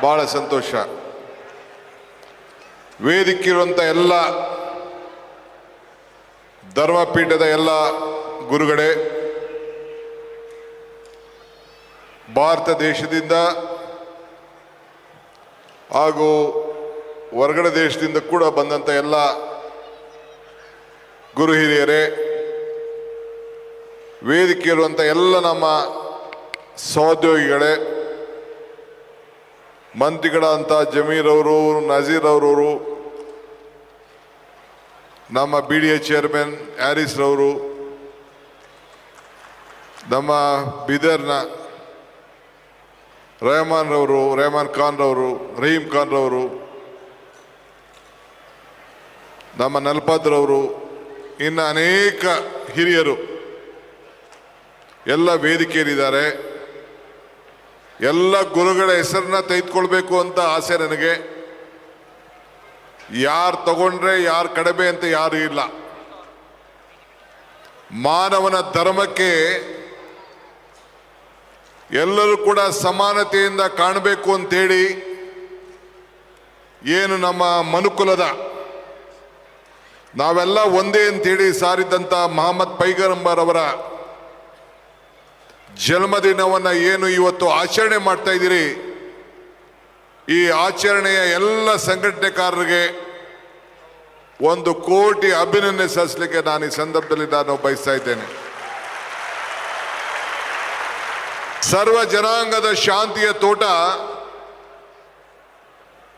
ಬಹಳ ಸಂತೋಷ. ವೇದಿಕೆ ಇರುವಂಥ ಎಲ್ಲ ಧರ್ಮಪೀಠದ ಎಲ್ಲ ಗುರುಗಳೇ, ಭಾರತ ದೇಶದಿಂದ ಹಾಗೂ ಹೊರಗಡೆ ದೇಶದಿಂದ ಕೂಡ ಬಂದಂಥ ಎಲ್ಲ ಗುರು ಹಿರಿಯರೇ, ವೇದಿಕೆ ಇರುವಂಥ ಎಲ್ಲ ನಮ್ಮ ಸಹೋದ್ಯೋಗಿಗಳೇ, ಮಂತ್ರಿಗಳಂತ ಜಮೀರ್ ಅವರು, ನಜೀರ್ ಅವರು, ನಮ್ಮ BDA ಚೇರ್ಮನ್ ಹ್ಯಾರಿಸ್ ರವರು, ನಮ್ಮ ಬೀದರ್ನ ರೆಹಮಾನ್ ಖಾನ್ ರವರು, ರಹೀಂ ಖಾನ್ ರವರು, ನಮ್ಮ ನಲ್ಪದ್ರವರು, ಇನ್ನು ಅನೇಕ ಹಿರಿಯರು ಎಲ್ಲ ವೇದಿಕೆಯಲ್ಲಿದ್ದಾರೆ. ಎಲ್ಲ ಗುರುಗಳ ಹೆಸರನ್ನ ತೆಗೆದುಕೊಳ್ಬೇಕು ಅಂತ ಆಸೆ ನನಗೆ. ಯಾರು ತಗೊಂಡ್ರೆ ಯಾರು ಕಡಿಮೆ ಅಂತ ಯಾರು ಇಲ್ಲ. ಮಾನವನ ಧರ್ಮಕ್ಕೆ ಎಲ್ಲರೂ ಕೂಡ ಸಮಾನತೆಯಿಂದ ಕಾಣಬೇಕು ಅಂತೇಳಿ ಏನು ನಮ್ಮ ಮನುಕುಲದ ನಾವೆಲ್ಲ ಒಂದೇ ಅಂತೇಳಿ ಸಾರಿದಂಥ ಮೊಹಮ್ಮದ್ ಪೈಗಂಬರ್ ಅವರ ಜನ್ಮದಿನವನ್ನು ಏನು ಇವತ್ತು ಆಚರಣೆ ಮಾಡ್ತಾ ಇದ್ದೀರಿ, ಈ ಆಚರಣೆಯ ಎಲ್ಲ ಸಂಘಟನೆಕಾರರಿಗೆ 1 ಕೋಟಿ ಅಭಿನಂದನೆ ಸಲ್ಲಿಸಲಿಕ್ಕೆ ನಾನು ಈ ಸಂದರ್ಭದಲ್ಲಿ ಬಯಸ್ತಾ ಇದ್ದೇನೆ. ಸರ್ವ ಜನಾಂಗದ ಶಾಂತಿಯ ತೋಟ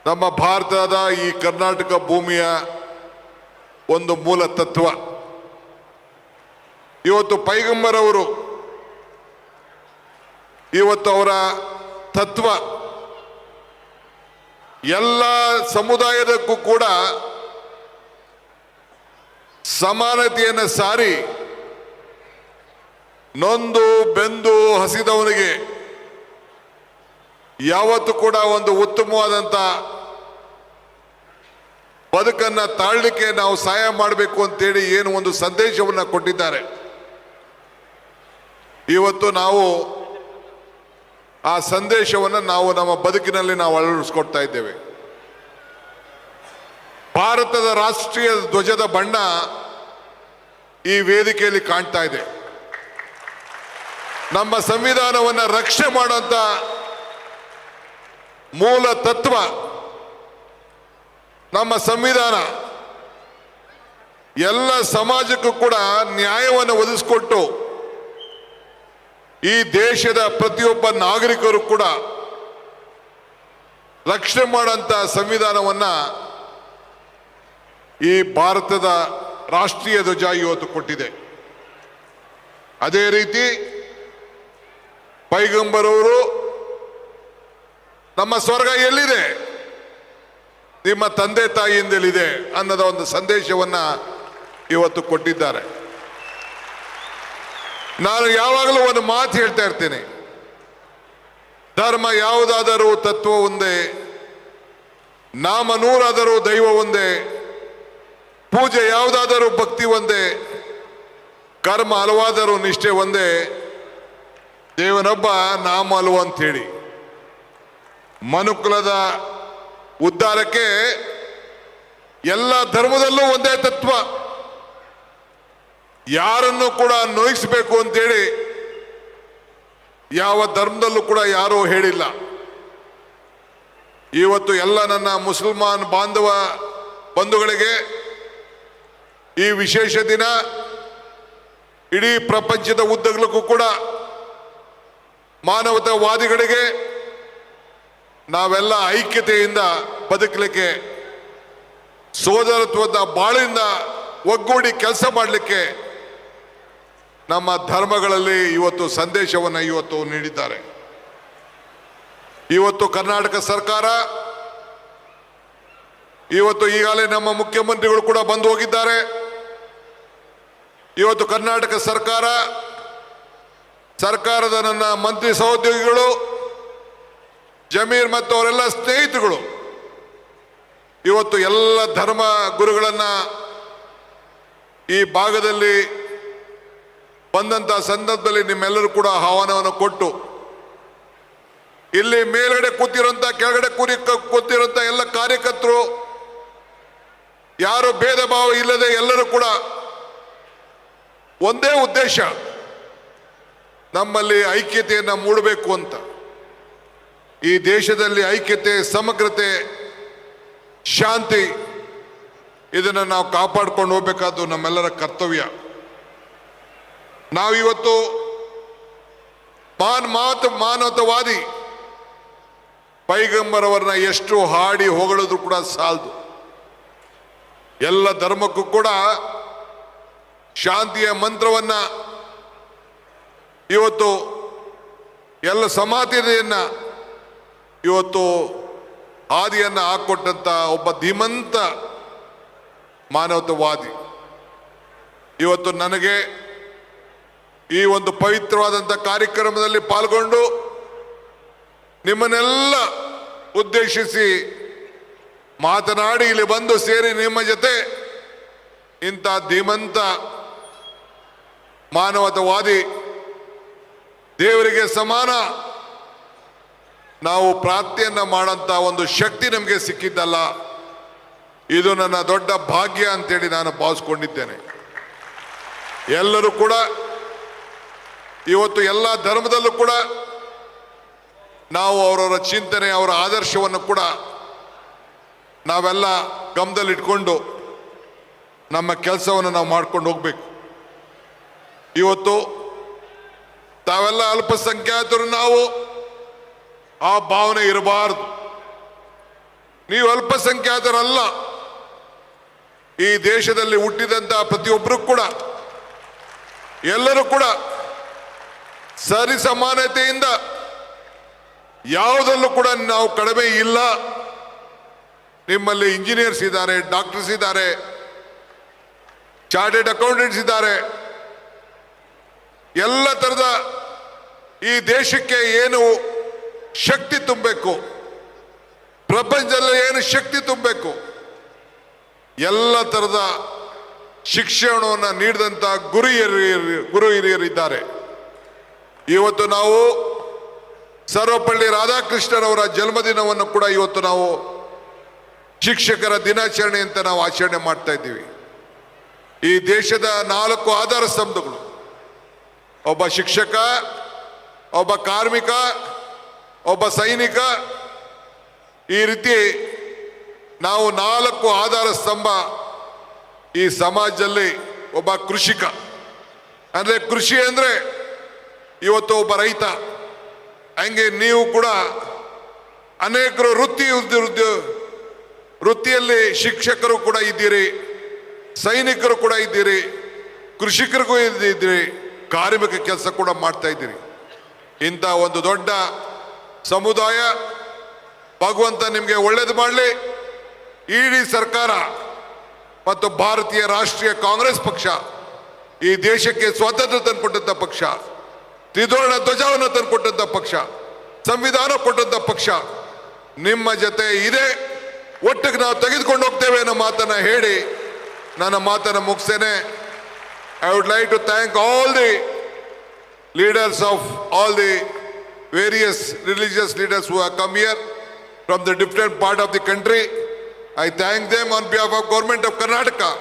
ನಮ್ಮ ಭಾರತದ ಈ ಕರ್ನಾಟಕ ಭೂಮಿಯ ಒಂದು ಮೂಲ ತತ್ವ. ಇವತ್ತು ಪೈಗಂಬರ್ ಅವರು ಇವತ್ತು ಅವರ ತತ್ವ ಎಲ್ಲ ಸಮುದಾಯದಕ್ಕೂ ಕೂಡ ಸಮಾನತೆಯನ್ನು ಸಾರಿ, ನೊಂದು ಬೆಂದು ಹಸಿದವನಿಗೆ ಯಾವತ್ತೂ ಕೂಡ ಒಂದು ಉತ್ತಮವಾದಂಥ ಬದುಕನ್ನು ತಾಳಲಿಕ್ಕೆ ನಾವು ಸಹಾಯ ಮಾಡಬೇಕು ಅಂತೇಳಿ ಏನು ಒಂದು ಸಂದೇಶವನ್ನು ಕೊಟ್ಟಿದ್ದಾರೆ. ಇವತ್ತು ನಾವು ಆ ಸಂದೇಶವನ್ನು ನಾವು ನಮ್ಮ ಬದುಕಿನಲ್ಲಿ ನಾವು ಅಳವಡಿಸ್ಕೊಡ್ತಾ ಇದ್ದೇವೆ. ಭಾರತದ ರಾಷ್ಟ್ರೀಯ ಧ್ವಜದ ಬಣ್ಣ ಈ ವೇದಿಕೆಯಲ್ಲಿ ಕಾಣ್ತಾ ಇದೆ. ನಮ್ಮ ಸಂವಿಧಾನವನ್ನು ರಕ್ಷಣೆ ಮಾಡುವಂತ ಮೂಲ ತತ್ವ ನಮ್ಮ ಸಂವಿಧಾನ ಎಲ್ಲ ಸಮಾಜಕ್ಕೂ ಕೂಡ ನ್ಯಾಯವನ್ನು ಒದಗಿಸಿಕೊಟ್ಟು ಈ ದೇಶದ ಪ್ರತಿಯೊಬ್ಬ ನಾಗರಿಕರು ಕೂಡ ರಕ್ಷಣೆ ಮಾಡುವಂತ ಸಂವಿಧಾನವನ್ನ ಈ ಭಾರತದ ರಾಷ್ಟ್ರೀಯ ಧ್ವಜ ಇವತ್ತು ಕೊಟ್ಟಿದೆ. ಅದೇ ರೀತಿ ಪೈಗಂಬರ್ ಅವರು ನಮ್ಮ ಸ್ವರ್ಗ ಎಲ್ಲಿದೆ, ನಿಮ್ಮ ತಂದೆ ತಾಯಿಯಿಂದಲಿದೆ ಅನ್ನೋದ ಒಂದು ಸಂದೇಶವನ್ನ ಇವತ್ತು ಕೊಟ್ಟಿದ್ದಾರೆ. ನಾನು ಯಾವಾಗಲೂ ಒಂದು ಮಾತು ಹೇಳ್ತಾ ಇರ್ತೇನೆ, ಧರ್ಮ ಯಾವುದಾದರೂ ತತ್ವ ಒಂದೇ, ನಾಮ ನೂರಾದರೂ ದೈವ ಒಂದೇ, ಪೂಜೆ ಯಾವುದಾದರೂ ಭಕ್ತಿ ಒಂದೇ, ಕರ್ಮ ಹಲವಾದರೂ ನಿಷ್ಠೆ ಒಂದೇ, ದೇವನೊಬ್ಬ ನಾಮ ಹಲವು ಅಂತೇಳಿ. ಮನುಕುಲದ ಉದ್ಧಾರಕ್ಕೆ ಎಲ್ಲ ಧರ್ಮದಲ್ಲೂ ಒಂದೇ ತತ್ವ. ಯಾರನ್ನು ಕೂಡ ನೋಯಿಸಬೇಕು ಅಂತೇಳಿ ಯಾವ ಧರ್ಮದಲ್ಲೂ ಕೂಡ ಯಾರೂ ಹೇಳಿಲ್ಲ. ಇವತ್ತು ಎಲ್ಲ ನನ್ನ ಮುಸಲ್ಮಾನ್ ಬಾಂಧವ ಬಂಧುಗಳಿಗೆ ಈ ವಿಶೇಷ ದಿನ ಇಡೀ ಪ್ರಪಂಚದ ಉದ್ದಗಲಕ್ಕೂ ಕೂಡ ಮಾನವತಾವಾದಿಗಳಿಗೆ ನಾವೆಲ್ಲ ಐಕ್ಯತೆಯಿಂದ ಬದುಕಲಿಕ್ಕೆ, ಸೋದರತ್ವದ ಬಾಳಿಂದ ಒಗ್ಗೂಡಿ ಕೆಲಸ ಮಾಡಲಿಕ್ಕೆ ನಮ್ಮ ಧರ್ಮಗಳಲ್ಲಿ ಇವತ್ತು ಸಂದೇಶವನ್ನು ಇವತ್ತು ನೀಡಿದ್ದಾರೆ. ಇವತ್ತು ಕರ್ನಾಟಕ ಸರ್ಕಾರ, ಇವತ್ತು ಈಗಾಗಲೇ ನಮ್ಮ ಮುಖ್ಯಮಂತ್ರಿಗಳು ಕೂಡ ಬಂದು ಹೋಗಿದ್ದಾರೆ. ಇವತ್ತು ಕರ್ನಾಟಕ ಸರ್ಕಾರದ ನನ್ನ ಮಂತ್ರಿ ಸಹೋದ್ಯೋಗಿಗಳು, ಜಮೀರ್ ಮತ್ತು ಅವರೆಲ್ಲ ಸ್ನೇಹಿತರುಗಳು ಇವತ್ತು ಎಲ್ಲ ಧರ್ಮ ಗುರುಗಳನ್ನ ಈ ಭಾಗದಲ್ಲಿ ಬಂದಂತ ಸಂದರ್ಭದಲ್ಲಿ ನಿಮ್ಮೆಲ್ಲರೂ ಕೂಡ ಆಹ್ವಾನವನ್ನು ಕೊಟ್ಟು ಇಲ್ಲಿ ಮೇಲ್ಗಡೆ ಕೂತಿರೋಂಥ ಕೆಳಗಡೆ ಕೂತಿರೋಂಥ ಎಲ್ಲ ಕಾರ್ಯಕರ್ತರು ಯಾರು ಭೇದ ಭಾವ ಇಲ್ಲದೆ ಎಲ್ಲರೂ ಕೂಡ ಒಂದೇ ಉದ್ದೇಶ, ನಮ್ಮಲ್ಲಿ ಐಕ್ಯತೆಯನ್ನು ಮೂಡಬೇಕು ಅಂತ. ಈ ದೇಶದಲ್ಲಿ ಐಕ್ಯತೆ, ಸಮಗ್ರತೆ, ಶಾಂತಿ ಇದನ್ನು ನಾವು ಕಾಪಾಡ್ಕೊಂಡು ಹೋಗ್ಬೇಕಾದ್ದು ನಮ್ಮೆಲ್ಲರ ಕರ್ತವ್ಯ. ನಾವಿವತ್ತು ಮಾನವತಾವಾದಿ ಪೈಗಂಬರವರನ್ನ ಎಷ್ಟು ಹಾಡಿ ಹೊಗಳಿದ್ರು ಕೂಡ ಸಾಲದು. ಎಲ್ಲ ಧರ್ಮಕ್ಕೂ ಕೂಡ ಶಾಂತಿಯ ಮಂತ್ರವನ್ನ ಇವತ್ತು, ಎಲ್ಲ ಸಮಾನತೆಯನ್ನ ಇವತ್ತು ಆದಿಯನ್ನ ಹಾಕೊಟ್ಟಂತ ಒಬ್ಬ ಧೀಮಂತ ಮಾನವತಾವಾದಿ ಇವತ್ತು ನನಗೆ ಈ ಒಂದು ಪವಿತ್ರವಾದಂಥ ಕಾರ್ಯಕ್ರಮದಲ್ಲಿ ಪಾಲ್ಗೊಂಡು ನಿಮ್ಮನ್ನೆಲ್ಲ ಉದ್ದೇಶಿಸಿ ಮಾತನಾಡಿ ಇಲ್ಲಿ ಬಂದು ಸೇರಿ ನಿಮ್ಮ ಜೊತೆ ಇಂಥ ಧೀಮಂತ ಮಾನವತಾವಾದಿ ದೇವರಿಗೆ ಸಮಾನ ನಾವು ಪ್ರಾರ್ಥನೆಯನ್ನ ಮಾಡಂತ ಒಂದು ಶಕ್ತಿ ನಮಗೆ ಸಿಕ್ಕಿದ್ದಲ್ಲ, ಇದು ನನ್ನ ದೊಡ್ಡ ಭಾಗ್ಯ ಅಂತೇಳಿ ನಾನು ಭಾವಿಸ್ಕೊಂಡಿದ್ದೇನೆ. ಎಲ್ಲರೂ ಕೂಡ ಇವತ್ತು ಎಲ್ಲ ಧರ್ಮದಲ್ಲೂ ಕೂಡ ನಾವು ಅವರವರ ಚಿಂತನೆ, ಅವರ ಆದರ್ಶವನ್ನು ಕೂಡ ನಾವೆಲ್ಲ ಗಮನದಲ್ಲಿಟ್ಕೊಂಡು ನಮ್ಮ ಕೆಲಸವನ್ನು ನಾವು ಮಾಡ್ಕೊಂಡು ಹೋಗ್ಬೇಕು. ಇವತ್ತು ತಾವೆಲ್ಲ ಅಲ್ಪಸಂಖ್ಯಾತರು, ನಾವು ಆ ಭಾವನೆ ಇರಬಾರದು. ನೀವು ಅಲ್ಪಸಂಖ್ಯಾತರಲ್ಲ. ಈ ದೇಶದಲ್ಲಿ ಹುಟ್ಟಿದಂತ ಪ್ರತಿಯೊಬ್ಬರು ಕೂಡ, ಎಲ್ಲರೂ ಕೂಡ ಸರಿ ಸಮಾನತೆಯಿಂದ ಯಾವುದಲ್ಲೂ ಕೂಡ ನಾವು ಕಡಿಮೆ ಇಲ್ಲ. ನಿಮ್ಮಲ್ಲಿ ಇಂಜಿನಿಯರ್ಸ್ ಇದ್ದಾರೆ, ಡಾಕ್ಟರ್ಸ್ ಇದ್ದಾರೆ, ಚಾರ್ಟೆಡ್ ಅಕೌಂಟೆಂಟ್ಸ್ ಇದ್ದಾರೆ. ಎಲ್ಲ ತರದ ಈ ದೇಶಕ್ಕೆ ಏನು ಶಕ್ತಿ ತುಂಬಬೇಕು, ಪ್ರಪಂಚದಲ್ಲಿ ಏನು ಶಕ್ತಿ ತುಂಬಬೇಕು, ಎಲ್ಲ ತರದ ಶಿಕ್ಷಣವನ್ನು ನೀಡಿದಂಥ ಗುರು ಹಿರಿಯರಿದ್ದಾರೆ. ಇವತ್ತು ನಾವು ಸರ್ವಪಲ್ಲಿ ರಾಧಾಕೃಷ್ಣರವರ ಜನ್ಮದಿನವನ್ನು ಕೂಡ ಇವತ್ತು ನಾವು ಶಿಕ್ಷಕರ ದಿನಾಚರಣೆ ಅಂತ ನಾವು ಆಚರಣೆ ಮಾಡ್ತಾ ಇದ್ದೀವಿ. ಈ ದೇಶದ 4 ಆಧಾರ ಸ್ತಂಭಗಳು, ಒಬ್ಬ ಶಿಕ್ಷಕ, ಒಬ್ಬ ಕಾರ್ಮಿಕ, ಒಬ್ಬ ಸೈನಿಕ, ಈ ರೀತಿ ನಾವು 4 ಆಧಾರ ಸ್ತಂಭ ಈ ಸಮಾಜದಲ್ಲಿ. ಒಬ್ಬ ಕೃಷಿಕ ಅಂದ್ರೆ, ಕೃಷಿ ಅಂದ್ರೆ ಇವತ್ತು ಒಬ್ಬ ರೈತ. ಹಂಗೆ ನೀವು ಕೂಡ ಅನೇಕರು ವೃತ್ತಿಯಲ್ಲಿ ಶಿಕ್ಷಕರು ಕೂಡ ಇದ್ದೀರಿ, ಸೈನಿಕರು ಕೂಡ ಇದ್ದೀರಿ, ಕೃಷಿಕರಿಗೂ ಇದ್ದೀರಿ, ಕಾರ್ಮಿಕ ಕೆಲಸ ಕೂಡ ಮಾಡ್ತಾ ಇದ್ದೀರಿ. ಇಂಥ ಒಂದು ದೊಡ್ಡ ಸಮುದಾಯ, ಭಗವಂತ ನಿಮಗೆ ಒಳ್ಳೇದು ಮಾಡಲಿ. ಇಡೀ ಸರ್ಕಾರ ಮತ್ತು ಭಾರತೀಯ ರಾಷ್ಟ್ರೀಯ ಕಾಂಗ್ರೆಸ್ ಪಕ್ಷ ಈ ದೇಶಕ್ಕೆ ಸ್ವಾತಂತ್ರ್ಯ ತಂದುಕೊಟ್ಟಂತ ಪಕ್ಷ, ತ್ರಿವರ್ಣ ಧ್ವಜವನ್ನು ತಂದುಕೊಟ್ಟಂತ ಪಕ್ಷ, ಸಂವಿಧಾನ ಕೊಟ್ಟಂತ ಪಕ್ಷ ನಿಮ್ಮ ಜೊತೆ ಇದೆ. ಒಟ್ಟಿಗೆ ನಾವು ತೆಗೆದುಕೊಂಡು ಹೋಗ್ತೇವೆ ಅನ್ನೋ ಮಾತನ್ನ ಹೇಳಿ ನನ್ನ ಮಾತನ್ನು ಮುಗಿಸ್ತೇನೆ. I would like to thank all the leaders of all the various religious leaders who have come here from the different part of the country. I thank them on behalf of Government of Karnataka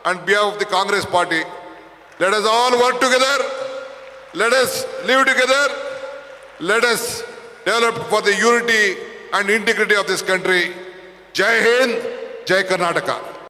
and behalf of the Congress Party. Let us all work together. Let us live together. Let us develop for the unity and integrity of this country. Jai Hind, Jai Karnataka.